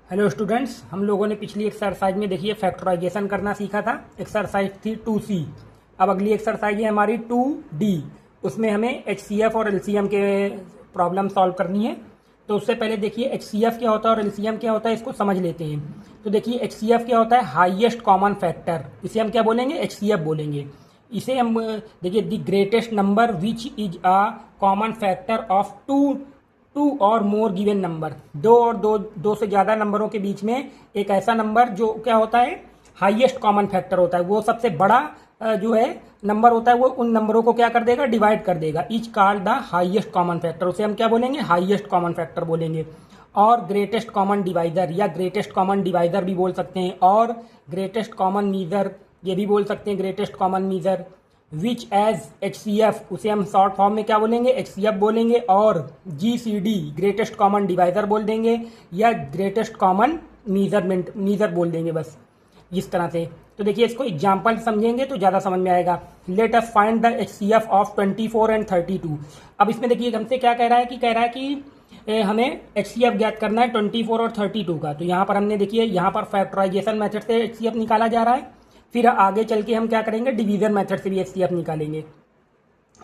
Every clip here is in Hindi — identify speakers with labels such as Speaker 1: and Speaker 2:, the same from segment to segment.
Speaker 1: हेलो स्टूडेंट्स, हम लोगों ने पिछली एक्सरसाइज में देखिए फैक्टराइजेशन करना सीखा था। एक्सरसाइज थी 2C। अब अगली एक्सरसाइज है हमारी 2D। उसमें हमें HCF और LCM के प्रॉब्लम सॉल्व करनी है। तो उससे पहले देखिए HCF क्या होता है और LCM क्या होता है, इसको समझ लेते हैं। तो देखिए HCF क्या होता है, हाईएस्ट कॉमन फैक्टर। इसे हम क्या बोलेंगे, HCF बोलेंगे। इसे हम देखिए the greatest number which is a common factor of two or more given number. दो से ज़्यादा नंबरों के बीच में एक ऐसा नंबर जो क्या होता है, हाईएस्ट कॉमन फैक्टर होता है। वो सबसे बड़ा जो है नंबर होता है, वो उन नंबरों को क्या कर देगा, डिवाइड कर देगा। Etch called the highest common factor. उसे हम क्या बोलेंगे, हाईएस्ट कॉमन फैक्टर बोलेंगे। और ग्रेटेस्ट कॉमन डिवाइजर या ग्रेटेस्ट कॉमन डिवाइजर भी बोल सकते हैं, और ग्रेटेस्ट कॉमन मीजर ये भी बोल सकते हैं, ग्रेटेस्ट कॉमन मीजर। विच एज HCF, उसे हम शॉर्ट फॉर्म में क्या बोलेंगे, HCF बोलेंगे। और GCD ग्रेटेस्ट कॉमन डिवाइजर बोल देंगे, या ग्रेटेस्ट कॉमन मीजर बोल देंगे, बस इस तरह से। तो देखिए इसको एग्जाम्पल समझेंगे तो ज़्यादा समझ में आएगा। Let us find the HCF of 24 and 32। अब इसमें देखिए हमसे क्या कह रहा है कि हमें HCF ज्ञात करना है 24 और 32 का। तो यहाँ पर हमने देखिए यहाँ पर फैक्टराइजेशन मेथड से HCF निकाला जा रहा है। फिर आगे चल के हम क्या करेंगे, डिवीजन मेथड से भी HCF निकालेंगे।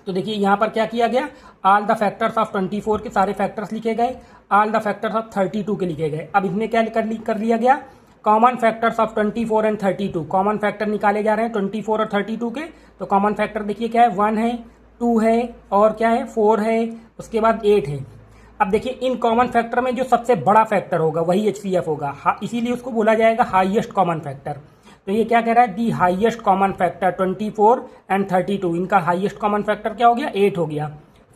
Speaker 1: तो देखिए यहाँ पर क्या किया गया, ऑल द फैक्टर्स ऑफ 24 के सारे फैक्टर्स लिखे गए, ऑल द फैक्टर्स ऑफ 32 के लिखे गए। अब इसमें क्या कर लिया गया, common factors of 24 and 32। Common factor निकाले जा रहे हैं 24 और 32 के। तो कॉमन फैक्टर देखिए क्या है, 1 है, 2 है, और क्या है, 4 है, उसके बाद 8 है। अब देखिए इन कॉमन फैक्टर में जो सबसे बड़ा फैक्टर होगा वही HCF होगा, इसीलिए उसको बोला जाएगा हाईएस्ट कॉमन फैक्टर। तो ये क्या कह रहा है, the highest common factor 24 and 32। इनका हाईएस्ट कॉमन फैक्टर क्या हो गया, 8 हो गया।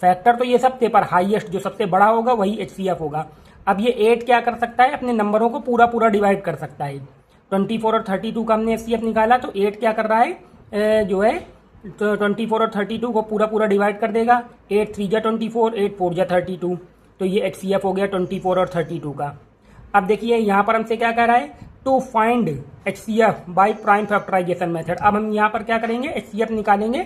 Speaker 1: फैक्टर तो ये सब थे, पर हाईएस्ट जो सबसे बड़ा होगा वही HCF होगा। अब ये 8 क्या कर सकता है, अपने नंबरों को पूरा डिवाइड कर सकता है। 24 और 32 का हमने HCF निकाला, तो 8 क्या कर रहा है, जो है तो 24 और 32 को पूरा डिवाइड कर देगा। 8 3 जा 24, 8 4 जा 32। तो ये HCF हो गया 24 और 32 का। अब देखिए यहाँ पर हमसे क्या कह रहा है, to find HCF by prime factorization method. अब हम यहाँ पर क्या करेंगे, HCF निकालेंगे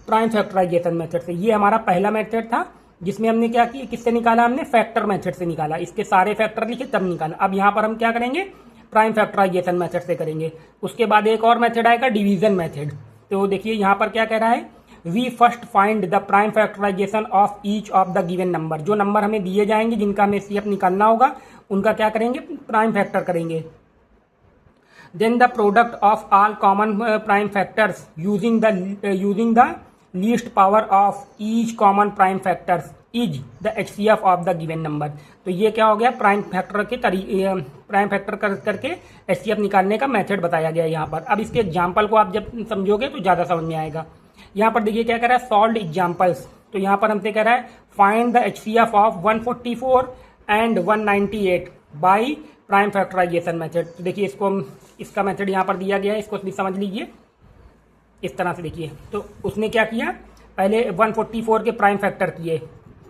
Speaker 1: प्राइम फैक्टराइजेशन मेथड से। ये हमारा पहला मेथड था जिसमें हमने क्या किया, किससे निकाला, हमने फैक्टर मेथड से निकाला। इसके सारे फैक्टर लिखे तब निकाला। अब यहाँ पर हम क्या करेंगे, प्राइम फैक्टराइजेशन मेथड से करेंगे। उसके बाद एक और मेथड आएगा, डिवीजन मेथड। तो देखिए यहाँ पर क्या कह रहा है, we first find the prime factorization of each of the given number. जो नंबर हमें दिए जाएंगे जिनका हमें HCF निकालना होगा, उनका क्या करेंगे, प्राइम फैक्टर करेंगे। Then the product of all common prime factors using the least power of each common prime factors is the HCF of the given number. तो ये क्या हो गया, प्राइम फैक्टर करके HCF निकालने का मेथड बताया गया है यहाँ पर। अब इसके एग्जाम्पल को आप जब समझोगे तो ज़्यादा समझ में आएगा। यहाँ पर देखिए क्या कह रहा है, सॉल्व एग्जाम्पल्स। तो यहाँ पर हमसे कह रहा है find the HCF of 144 and 198 by prime factorization method. तो देखिए इसको हम, इसका मेथड यहाँ पर दिया गया है, इसको भी समझ लीजिए इस तरह से। देखिए तो उसने क्या किया, पहले 144 के प्राइम फैक्टर किए।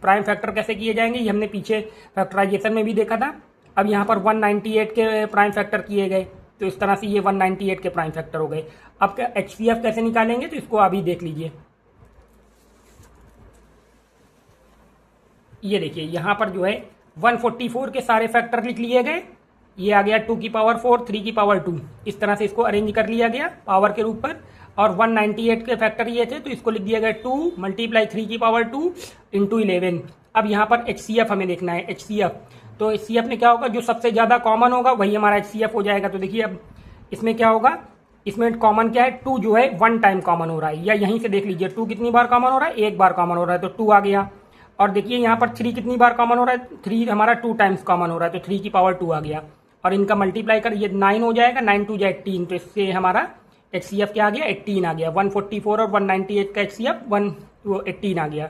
Speaker 1: प्राइम फैक्टर कैसे किए जाएंगे, ये हमने पीछे फैक्टराइजेशन में भी देखा था। अब यहाँ पर 198 के प्राइम फैक्टर किए गए, तो इस तरह से ये 198 के प्राइम फैक्टर हो गए। अब HCF कैसे निकालेंगे, तो इसको अभी देख लीजिए। ये देखिए यहाँ पर जो है 144 के सारे फैक्टर लिख लिए गए। ये आ गया 2 की पावर 4, 3 की पावर 2। इस तरह से इसको अरेंज कर लिया गया पावर के रूप पर। और 198 के फैक्टर ये थे, तो इसको लिख दिया गया 2 मल्टीप्लाई 3 की पावर 2 इंटू 11। अब यहाँ पर HCF हमें देखना है, HCF। तो HCF में क्या होगा, जो सबसे ज़्यादा कॉमन होगा वही हमारा HCF हो जाएगा। तो देखिए अब इसमें क्या होगा, इसमें कॉमन क्या है, 2 जो है 1 टाइम कॉमन हो रहा है, या यहीं से देख लीजिए 2 कितनी बार कॉमन हो रहा है, 1 बार कॉमन हो रहा है, तो 2 आ गया। और देखिए यहाँ पर 3 कितनी बार कॉमन हो रहा है, 3 हमारा 2 टाइम्स कॉमन हो रहा है, तो 3 की पावर 2 आ गया। और इनका मल्टीप्लाई कर ये 9 हो जाएगा, 9 2 जा 18। तो इससे हमारा HCF क्या आ गया, 18 आ गया। 144 और 198 का HCF 18 आ गया।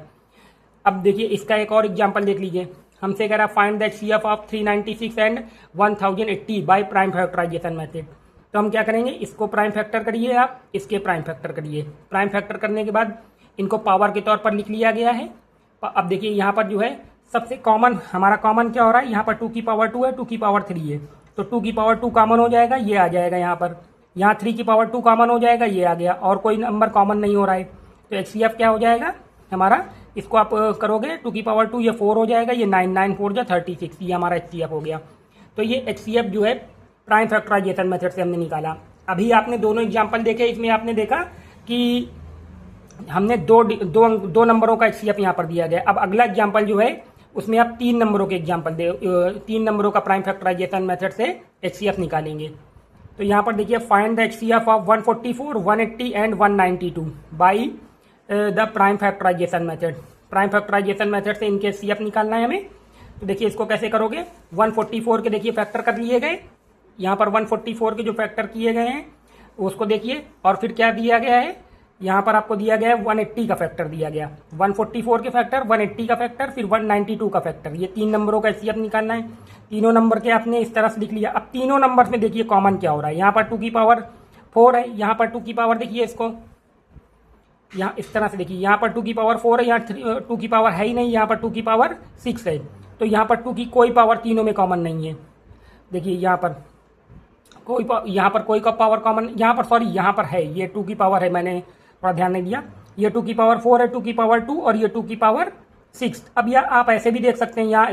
Speaker 1: अब देखिए इसका एक और एग्जाम्पल देख लीजिए। हमसे कह रहा है find the HCF of 396 and 1080 by prime factorization method. तो हम क्या करेंगे, इसको प्राइम फैक्टर करिए, आप इसके प्राइम फैक्टर करिए। प्राइम फैक्टर करने के बाद इनको पावर के तौर पर लिख लिया गया है। अब देखिए यहाँ पर जो है सबसे कॉमन, हमारा कॉमन क्या हो रहा है, यहाँ पर 2 की पावर 2 है, 2 की पावर 3 है, तो 2 की पावर 2 कॉमन हो जाएगा, ये आ जाएगा यहाँ पर। यहाँ 3 की पावर 2 कॉमन हो जाएगा, ये आ गया। और कोई नंबर कॉमन नहीं हो रहा है, तो HCF क्या हो जाएगा हमारा, इसको आप करोगे 2 की पावर 2, ये 4 हो जाएगा, ये 9 9 4 जा 36, ये हमारा HCF हो गया। तो ये HCF जो है प्राइम फैक्टराइजेशन मेथड से हमने निकाला। अभी आपने दोनों एग्जाम्पल देखे, इसमें आपने देखा कि हमने दो नंबरों का HCF यहाँ पर दिया गया। अब अगला एग्जाम्पल जो है उसमें आप 3 नंबरों के एग्जाम्पल 3 नंबरों का प्राइम फैक्टराइजेशन मेथड से HCF निकालेंगे। तो यहाँ पर देखिए find the HCF of 144, 180 and 192 by the prime factorization method. Prime factorization method से इनके HCF निकालना है हमें। तो देखिए इसको कैसे करोगे, 144 के देखिए फैक्टर कर लिए गए, यहाँ पर 144 के जो फैक्टर किए गए हैं उसको देखिए, और फिर क्या दिया गया है, यहाँ पर आपको दिया गया है 180 का फैक्टर दिया गया, 144 के फैक्टर, 180 का फैक्टर, फिर 192 का फैक्टर। ये 3 नंबरों का HCF निकालना है। तीनों नंबर के आपने इस तरह से लिख लिया। अब तीनों नंबर में देखिए कॉमन क्या हो रहा है, यहाँ पर 2 की पावर 4 है, यहाँ पर 2 की पावर देखिए इसको, यहाँ इस तरह से देखिए, यहाँ पर 2 की पावर 4 है, यहाँ 2 की पावर है ही नहीं, यहाँ पर 2 की पावर 6 है। तो यहाँ पर 2 की कोई पावर तीनों में कॉमन नहीं है। देखिए यहाँ पर कोई का पावर कॉमन, यहाँ पर सॉरी यहाँ पर है, ये 2 की पावर है, मैंने थोड़ा ध्यान नहीं दिया। ये 2 की पावर 4 है, 2 की पावर 2 और ये 2 की पावर 6। अब यह आप ऐसे भी देख सकते हैं, यहाँ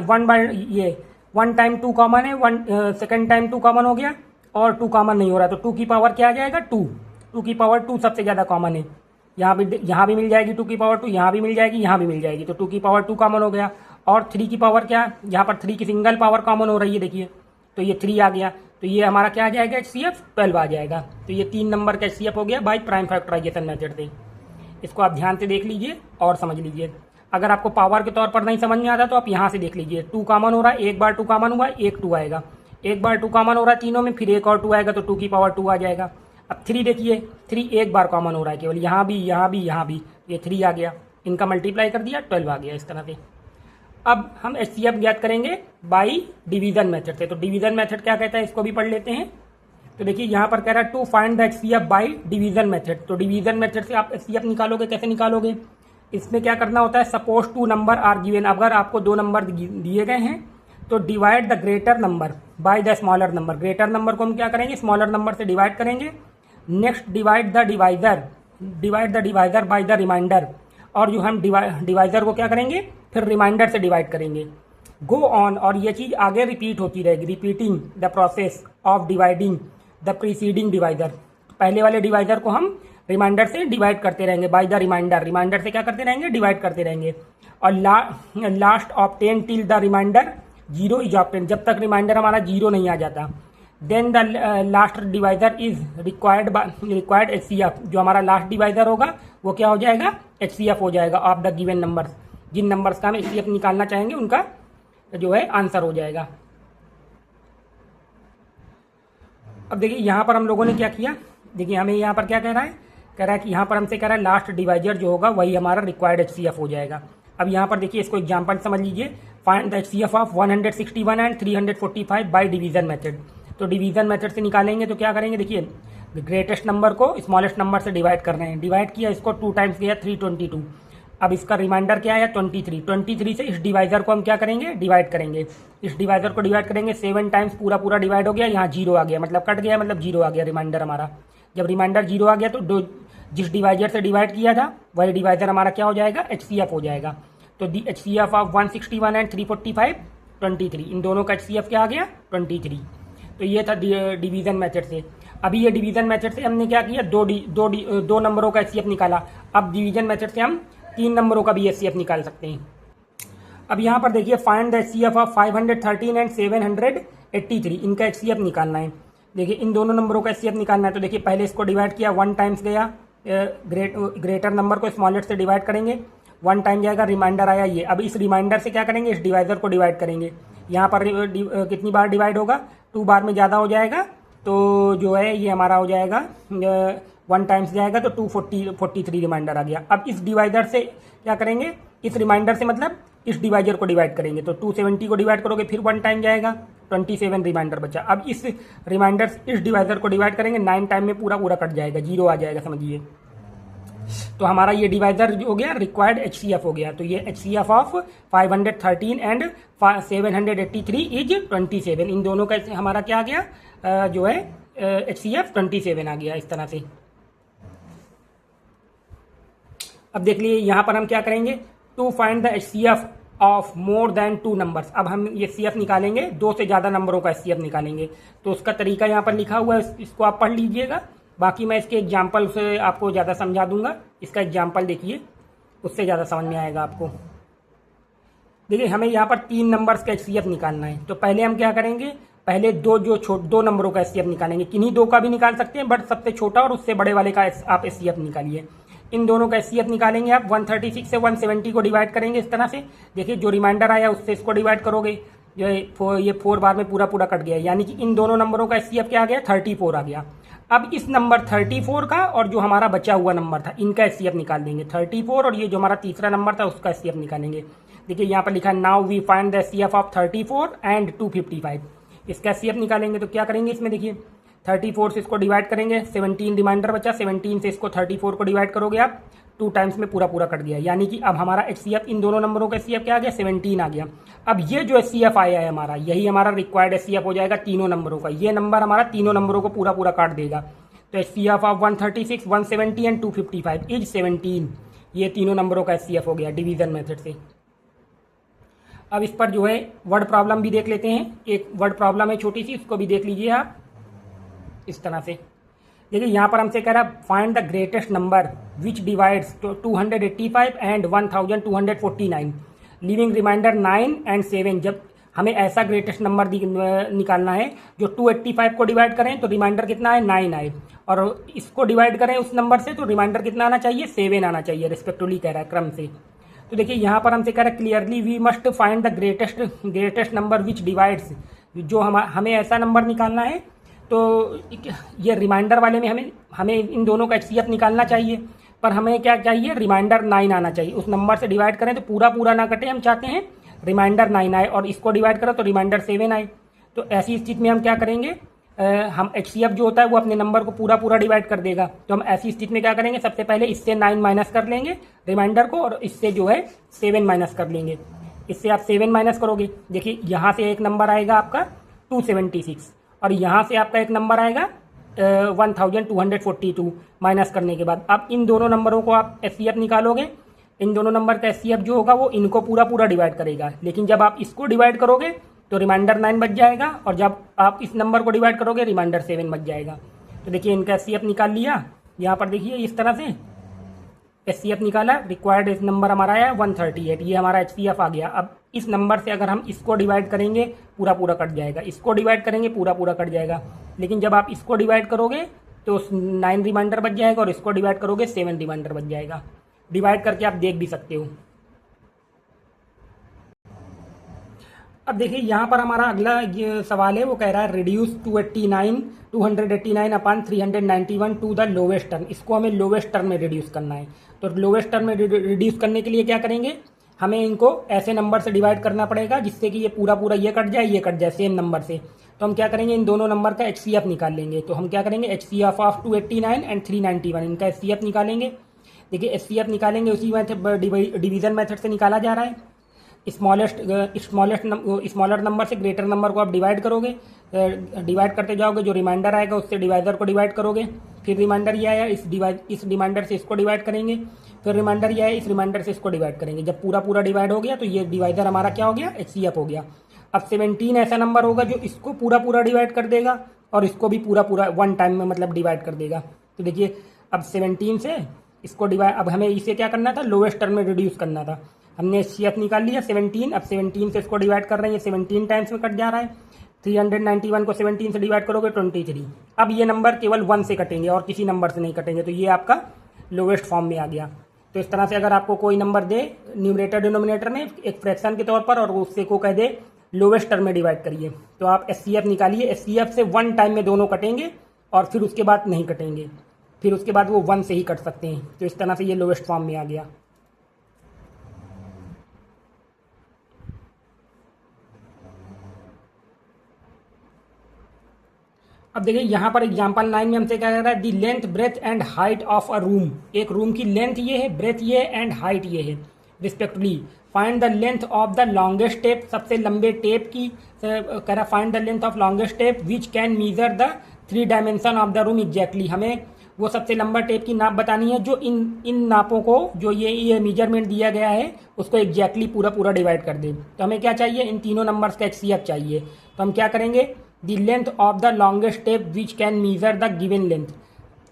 Speaker 1: 1 टाइम 2 कॉमन है, 1 सेकेंड टाइम 2 कॉमन हो गया और 2 कॉमन नहीं हो रहा, तो 2 की पावर क्या आ जाएगा 2 की पावर 2 सबसे ज़्यादा कॉमन है। यहाँ भी मिल जाएगी 2 की पावर 2, यहाँ भी मिल जाएगी, यहाँ भी मिल जाएगी, तो 2 की पावर 2 कॉमन हो गया। और 3 की पावर क्या, यहाँ पर 3 की सिंगल पावर कॉमन हो रही है देखिए, तो ये 3 आ गया, तो ये हमारा क्या आ जाएगा HCF 12 आ जाएगा। तो ये 3 नंबर का HCF हो गया बाई प्राइम फैक्टराइजेशन मेथड से। इसको आप ध्यान से देख लीजिए और समझ लीजिए। अगर आपको पावर के तौर पर नहीं समझ में आता तो आप यहाँ से देख लीजिए, 2 कॉमन हो रहा है, एक बार 2 कॉमन हुआ, एक 2 आएगा, एक बार 2 कॉमन हो रहा है तीनों में, फिर एक और 2 आएगा, तो 2 की पावर 2 आ जाएगा। अब 3 देखिए, 3 एक बार कॉमन हो रहा है केवल, यहाँ भी यहाँ भी यहाँ भी, ये 3 आ गया, इनका मल्टीप्लाई कर दिया 12 आ गया इस तरह से। अब हम HCF ज्ञात करेंगे बाई डिवीजन मेथड से। तो डिवीजन मेथड क्या कहता है इसको भी पढ़ लेते हैं। तो देखिए यहाँ पर कह रहा है to find the HCF by division method. तो डिवीजन मेथड से आप HCF निकालोगे, कैसे निकालोगे, इसमें क्या करना होता है, सपोज 2 नंबर आर गिवन। अगर आपको 2 नंबर दिए गए हैं तो divide the greater number by the smaller number. Greater number को हम क्या करेंगे, स्मॉलर नंबर से डिवाइड करेंगे। Next divide the divisor by the remainder, और जो हम डिवाइजर को क्या करेंगे, फिर रिमाइंडर से डिवाइड करेंगे। गो ऑन, और ये चीज़ आगे रिपीट होती रहेगी, repeating the process of dividing the preceding divisor. पहले वाले डिवाइजर को हम रिमाइंडर से डिवाइड करते रहेंगे बाय द रिमाइंडर से क्या करते रहेंगे, डिवाइड करते रहेंगे। और last obtain till the remainder 0 is obtain, जब तक रिमाइंडर हमारा 0 नहीं आ जाता। Then the last divisor is required HCF, जो हमारा लास्ट डिवाइजर होगा वो क्या हो जाएगा, HCF हो जाएगा ऑफ द गिवन नंबर। जिन नंबर्स का हम HCF निकालना चाहेंगे उनका जो है आंसर हो जाएगा। अब देखिए यहाँ पर हम लोगों ने क्या किया, देखिए हमें यहाँ पर क्या कह रहा है कि यहाँ पर हमसे कह रहा है लास्ट डिवाइजर जो होगा वही हमारा रिक्वायर्ड HCF हो जाएगा। अब यहाँ पर देखिए इसको एग्जाम्पल समझ लीजिए, find the HCF of 161 and 345 by division method. तो डिवीजन मेथड से निकालेंगे तो क्या करेंगे, देखिए ग्रेटेस्ट नंबर को स्मॉलेस्ट नंबर से डिवाइड कर रहे हैं, डिवाइड किया, इसको 2 टाइम्स किया 322। अब इसका रिमाइंडर क्या है 23 से इस डिवाइजर को हम क्या करेंगे, डिवाइड करेंगे। इस डिवाइजर को डिवाइड करेंगे 7 टाइम्स, पूरा डिवाइड हो गया, यहाँ 0 आ गया, मतलब कट गया, मतलब 0 आ गया रिमाइंडर हमारा। जब रिमाइंडर 0 आ गया तो जिस डिवाइजर से डिवाइड किया था वही डिवाइजर हमारा क्या हो जाएगा, HCF हो जाएगा। तो दी HCF ऑफ 161 एंड 345 23, इन दोनों का HCF क्या आ गया 23। तो ये था डिवीजन मेथड से। अभी ये डिवीजन मेथड से हमने क्या किया, दो नंबरों का HCF निकाला। अब डिवीजन मेथड से हम 3 नंबरों का भी HCF निकाल सकते हैं। अब यहाँ पर देखिए find the HCF of 513 and 783, इनका HCF निकालना है। देखिए इन दोनों नंबरों का HCF निकालना है। तो देखिए पहले इसको डिवाइड किया, 1 टाइम्स गया, ग्रेटर नंबर को स्मॉलेस्ट से डिवाइड करेंगे, 1 टाइम जाएगा, रिमाइंडर आया ये। अब इस रिमाइंडर से क्या करेंगे, इस डिवाइजर को डिवाइड करेंगे। यहाँ पर कितनी बार डिवाइड होगा, 2 बार में ज़्यादा हो जाएगा, तो जो है ये हमारा हो जाएगा 1 टाइम्स जाएगा, तो 243 रिमाइंडर आ गया। अब इस डिवाइडर से क्या करेंगे, इस रिमाइंडर से मतलब इस डिवाइजर को डिवाइड करेंगे, तो 270 को डिवाइड करोगे, फिर 1 टाइम जाएगा, 27 रिमाइंडर बचा। अब इस रिमाइंडर इस डिवाइजर को डिवाइड करेंगे, 9 टाइम में पूरा कट जाएगा, 0 आ जाएगा समझिए। तो हमारा ये डिवाइजर हो गया रिक्वायर्ड HCF हो गया। तो ये HCF ऑफ 513 एंड 783 इज 27, इन दोनों का हमारा क्या आ गया, जो है HCF 27 आ गया इस तरह से। अब देख लीजिए यहाँ पर हम क्या करेंगे, to find the HCF of more than 2 numbers. अब हम ये CF निकालेंगे, 2 से ज़्यादा नंबरों का CF निकालेंगे। तो उसका तरीका यहाँ पर लिखा हुआ है, इसको आप पढ़ लीजिएगा। बाकी मैं इसके एग्जाम्पल से आपको ज़्यादा समझा दूंगा। इसका एग्जाम्पल देखिए, उससे ज़्यादा समझ में आएगा आपको। देखिए हमें यहाँ पर 3 नंबर्स का HCF निकालना है। तो पहले हम क्या करेंगे, पहले दो नंबरों का HCF निकालेंगे। किन्हीं 2 का भी निकाल सकते हैं, बट सबसे छोटा और उससे बड़े वाले का आप HCF निकालिए। इन दोनों का HCF निकालेंगे आप। 136 से 170 को डिवाइड करेंगे इस तरह से। देखिए जो रिमाइंडर आया उससे इसको डिवाइड करोगे, जो ये 4 बार में पूरा पूरा कट गया, यानी कि इन दोनों नंबरों का HCF क्या आ गया, 34 आ गया। अब इस नंबर 34 का और जो हमारा बचा हुआ नंबर था, इनका HCF निकाल देंगे। 34 और ये जो हमारा तीसरा नंबर था उसका HCF निकालेंगे। देखिए यहाँ पर लिखा है now we find the HCF of 34 and 255। इसका HCF निकालेंगे तो क्या करेंगे, इसमें देखिए 34 से इसको डिवाइड करेंगे, 17 रिमाइंडर बचा, 17 से इसको 34 को डिवाइड करोगे आप, 2 टाइम्स में पूरा पूरा कट गया। यानी कि अब हमारा HCF, इन दोनों नंबरों का HCF क्या आ गया, 17 आ गया। अब ये जो HCF आया है हमारा, यही हमारा रिक्वायर्ड HCF हो जाएगा तीनों नंबरों का। ये नंबर हमारा तीनों नंबरों को पूरा पूरा काट देगा। तो HCF ऑफ 136, 170 एंड 255 इज 17। ये तीनों नंबरों का HCF हो गया डिवीजन मेथड से। अब इस पर जो है वर्ड प्रॉब्लम भी देख लेते हैं। एक वर्ड प्रॉब्लम है छोटी सी, उसको भी देख लीजिए आप इस तरह से। देखिए यहाँ पर हमसे कह रहा है find the greatest number which divides 285 and 1249, leaving remainder 9 and 7। जब हमें ऐसा ग्रेटेस्ट नंबर निकालना है जो 285 को डिवाइड करें तो रिमाइंडर कितना आए, 9 आए, और इसको डिवाइड करें उस नंबर से तो रिमाइंडर कितना आना चाहिए, 7 आना चाहिए रिस्पेक्टिवली, कह रहा है क्रम से। तो देखिए यहाँ पर हमसे कह रहा है clearly we must find the greatest number which divides. जो हमें ऐसा नंबर निकालना है, तो ये रिमाइंडर वाले में हमें इन दोनों का HCF निकालना चाहिए, पर हमें क्या चाहिए, रिमाइंडर 9 आना चाहिए। उस नंबर से डिवाइड करें तो पूरा पूरा ना कटे, हम चाहते हैं रिमाइंडर 9 आए, और इसको डिवाइड करें तो रिमाइंडर 7 आए। तो ऐसी स्थिति में हम क्या करेंगे, हम HCF जो होता है वो अपने नंबर को पूरा पूरा डिवाइड कर देगा। तो हम ऐसी स्थिति में क्या करेंगे, सबसे पहले इससे 9 माइनस कर लेंगे रिमाइंडर को, और इससे जो है 7 माइनस कर लेंगे। इससे आप 7 माइनस करोगे, देखिए यहाँ से एक नंबर आएगा आपका 276, और यहाँ से आपका एक नंबर आएगा 1242 माइनस करने के बाद। अब इन दोनों नंबरों को आप HCF निकालोगे, इन दोनों नंबर का HCF जो होगा वो इनको पूरा पूरा डिवाइड करेगा। लेकिन जब आप इसको डिवाइड करोगे तो रिमाइंडर 9 बच जाएगा, और जब आप इस नंबर को डिवाइड करोगे रिमाइंडर 7 बच जाएगा। तो देखिए इनका HCF निकाल लिया। यहाँ पर देखिए इस तरह से HCF निकाला, रिक्वायर्ड नंबर हमारा आया 138, ये हमारा HCF आ गया। अब इस नंबर से अगर हम इसको डिवाइड करेंगे पूरा पूरा कट जाएगा, इसको डिवाइड करेंगे पूरा पूरा कट जाएगा। लेकिन जब आप इसको डिवाइड करोगे तो 9 रिमाइंडर बच जाएगा, और इसको डिवाइड करोगे 7 रिमाइंडर बच जाएगा। डिवाइड करके आप देख भी सकते हो। अब देखिए यहाँ पर हमारा अगला ये सवाल है, वो कह रहा है reduce 289 upon 391 to the lowest term. इसको हमें लोवेस्ट टर्म में रिड्यूस करना है। तो लोवेस्ट टर्म में रिड्यूस करने के लिए क्या करेंगे, हमें इनको ऐसे नंबर से डिवाइड करना पड़ेगा जिससे कि ये पूरा पूरा ये कट जाए सेम नंबर से। तो हम क्या करेंगे, इन दोनों नंबर का HCF निकाल लेंगे। तो हम क्या करेंगे, HCF ऑफ 289 एंड 391, इनका HCF निकालेंगे। देखिए HCF निकालेंगे उसी मेथड, डिवीजन मेथड से निकाला जा रहा है। स्मॉलर नंबर से ग्रेटर नंबर को आप डिवाइड करोगे, डिवाइड करते जाओगे, जो रिमाइंडर आएगा उससे डिवाइडर को डिवाइड करोगे। फिर रिमाइंडर ये आया, इस रिमाइंडर से इसको डिवाइड करेंगे। फिर रिमाइंडर ये आया, इस रिमाइंडर से इसको डिवाइड करेंगे। जब पूरा पूरा डिवाइड हो गया तो ये डिवाइडर हमारा क्या हो गया, HCF हो गया। अब 17 ऐसा नंबर होगा जो इसको पूरा पूरा डिवाइड कर देगा, और इसको भी पूरा पूरा वन टाइम में मतलब डिवाइड कर देगा। तो देखिए अब 17 से इसको डिवाइड, अब हमें इसे क्या करना था, लोवेस्ट टर्म में रिड्यूस करना था। हमने HCF निकाल लिया 17। अब 17 से इसको डिवाइड कर रहे हैं, 17 टाइम्स में कट जा रहा है। 391 को 17 से डिवाइड करोगे 23। अब ये नंबर केवल 1 से कटेंगे और किसी नंबर से नहीं कटेंगे, तो ये आपका लोवेस्ट फॉर्म में आ गया। तो इस तरह से अगर आपको कोई नंबर दे न्यूमरेटर डिनोमिनेटर में एक फ्रैक्शन के तौर पर, और उससे को कह दे लोवेस्ट टर्म में डिवाइड करिए, तो आप HCF निकालिए। HCF से 1 टाइम में दोनों कटेंगे और फिर उसके बाद नहीं कटेंगे, फिर उसके बाद वो 1 से ही कट सकते हैं। तो इस तरह से ये लोवेस्ट फॉर्म में आ गया। अब देखिए यहाँ पर एग्जाम्पल 9 में हमसे क्या कह रहा है, the length breadth and height of a room. एक रूम की लेंथ ये है, ब्रेथ ये है, एंड हाइट ये है respectively. Find the length of the longest tape, सबसे लंबे टेप की कह रहा, find the length of longest tape which can measure the 3 dimension of the room exactly. हमें वो सबसे लंबा टेप की नाप बतानी है जो इन नापों को, जो ये मेजरमेंट दिया गया है उसको एग्जैक्टली पूरा पूरा डिवाइड कर दे। तो हमें क्या चाहिए, इन तीनों नंबर्स का HCF चाहिए। तो हम क्या करेंगे, the length of the longest tape which can measure the given length.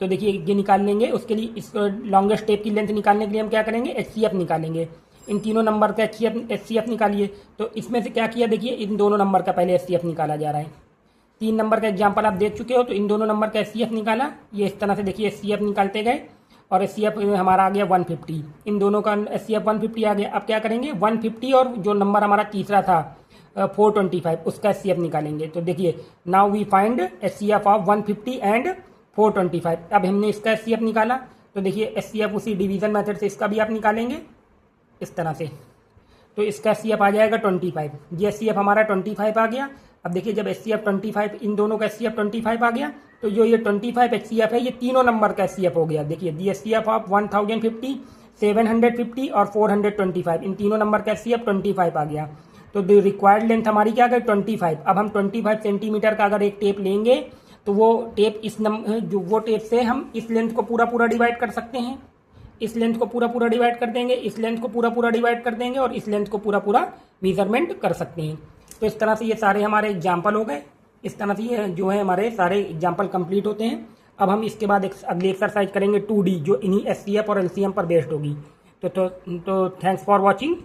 Speaker 1: तो देखिए ये निकाल लेंगे, उसके लिए इस लॉन्गेस्ट टेप की लेंथ निकालने के लिए हम क्या करेंगे, HCF निकालेंगे। इन तीनों नंबर का HCF निकालिए। तो इसमें से क्या किया, देखिए इन दोनों नंबर का पहले HCF निकाला जा रहा है। 3 नंबर का एग्जाम्पल आप देख चुके हो, तो इन दोनों नंबर का HCF निकाला। ये इस तरह से देखिए HCF निकालते गए और HCF हमारा आ गया 150। इन दोनों का HCF 150 आ गया। अब क्या करेंगे, 150 और जो नंबर हमारा तीसरा था 425 उसका HCF निकालेंगे। तो देखिए now we find HCF of 150 and 425। अब हमने इसका HCF निकाला, तो देखिए HCF उसी डिवीजन मेथड से इसका भी आप निकालेंगे इस तरह से। तो इसका HCF आ जाएगा 25। ये HCF हमारा 25 आ गया। अब देखिए जब HCF 25, इन दोनों का HCF 25 आ गया, तो जो ये 25 HCF है ये तीनों नंबर का HCF हो गया। देखिए दी HCF ऑफ 1050, 750 और 425, इन तीनों नंबर का HCF 25 आ गया। तो द रिक्वायर्ड लेंथ हमारी क्या है, 25। अब हम 25 सेंटीमीटर का अगर एक टेप लेंगे तो वो टेप वो टेप से हम इस लेंथ को पूरा पूरा डिवाइड कर सकते हैं। इस लेंथ को पूरा पूरा डिवाइड कर देंगे, इस लेंथ को पूरा पूरा डिवाइड कर देंगे और इस लेंथ को पूरा पूरा मेजरमेंट कर सकते हैं। तो इस तरह से ये सारे हमारे एग्जाम्पल हो गए। इस तरह से ये जो है हमारे सारे एग्जाम्पल कंप्लीट होते हैं। अब हम इसके बाद अगली एक्सरसाइज करेंगे 2D, जो इन्हीं HCF और LCM पर बेस्ड होगी। तो थैंक्स फॉर वॉचिंग।